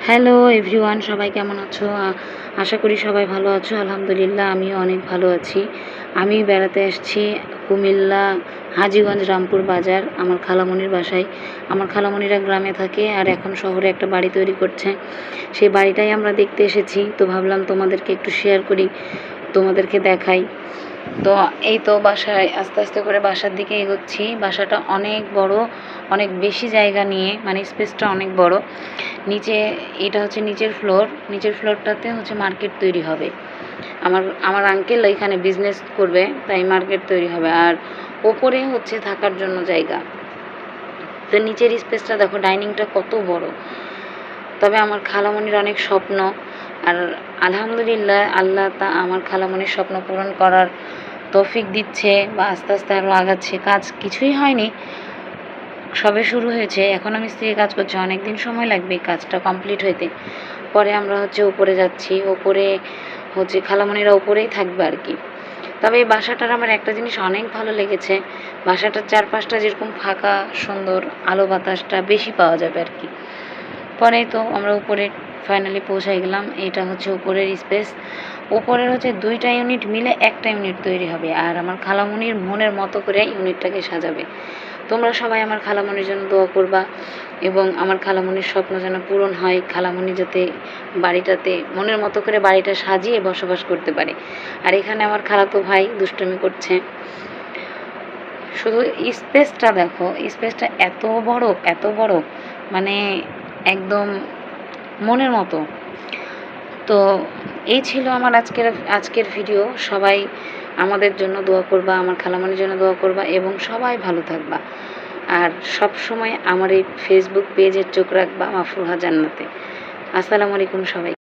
Hello everyone, সবাই কেমন আছো? আশা করি সবাই ভালো আছো। আলহামদুলিল্লাহ আমিও অনেক ভালো আছি। আমি বেড়াতে আসছি কুমিল্লা হাজীগঞ্জ রামপুর বাজার আমার খালামণির বাসায়। আমার খালামণিরা গ্রামে থাকে আর এখন শহরে একটা বাড়ি তৈরি করছে। সেই বাড়িটাই আমরা দেখতে এসেছি, তো ভাবলাম তোমাদেরকে একটু শেয়ার করি, তোমাদেরকে দেখাই। তো এই তো বাসায় আস্তে আস্তে করে বাসার দিকে এগোচ্ছি। বাসাটা অনেক বড়, অনেক বেশি জায়গা নিয়ে, মানে স্পেসটা অনেক বড়। নিচে এটা হচ্ছে নিচের ফ্লোরটাতে হচ্ছে মার্কেট তৈরি হবে। আমার আমার আঙ্কেল এখানে বিজনেস করবে, তাই মার্কেট তৈরি হবে। আর ওপরে হচ্ছে থাকার জন্য জায়গা। তো নিচের স্পেসটা দেখো, ডাইনিংটা কত বড়। তবে আমার খালামণির অনেক স্বপ্ন, আর আলহামদুলিল্লাহ আল্লাহ তা আমার খালামণির স্বপ্ন পূরণ করার তৌফিক দিচ্ছে, বা আস্তে আস্তে আরও আগাচ্ছে। কাজ কিছুই হয়নি, সবে শুরু হয়েছে। এখন মিস্ত্রি কাজ করছে, অনেক দিন সময় লাগবে এই কাজটা কমপ্লিট হইতে। পরে আমরা হচ্ছে উপরে যাচ্ছি, উপরে হচ্ছে খালামণিরা উপরেই থাকবে আর কি। তবে এই বাসাটার আমার একটা জিনিস অনেক ভালো লেগেছে, বাসাটার চারপাশটা যেরকম ফাঁকা সুন্দর, আলো বাতাসটা বেশি পাওয়া যাবে আর কি। পরেই তো আমরা উপরে ফাইনালি পৌঁছাই গেলাম। এটা হচ্ছে উপরের স্পেস। উপরের হচ্ছে 2টা ইউনিট মিলে একটা ইউনিট তৈরি হবে, আর আমার খালামণির মনের মতো করে ইউনিটটাকে সাজাবে। তোমরা সবাই আমার খালামণির জন্য দোয়া করবা, এবং আমার খালামণির স্বপ্ন যেন পূরণ হয়। খালামণি যাতে বাড়িটাতে মনের মতো করে বাড়িটা সাজিয়ে বসবাস করতে পারে। আর এখানে আমার খালাতো ভাই দুষ্টুমি করছে। শুধু স্পেসটা দেখো, স্পেসটা এত বড়, মানে একদম মনের মতো। তো এই ছিল আমার আজকের ভিডিও। সবাই আমাদের জন্য দোয়া করবা, আমার খালামণির জন্য দোয়া করবা, এবং সবাই ভালো থাকবা। আর সব সময় আমার এই ফেসবুক পেজের চোখ রাখবা মাফরুহা জান্নাতে। আসসালামু আলাইকুম সবাই।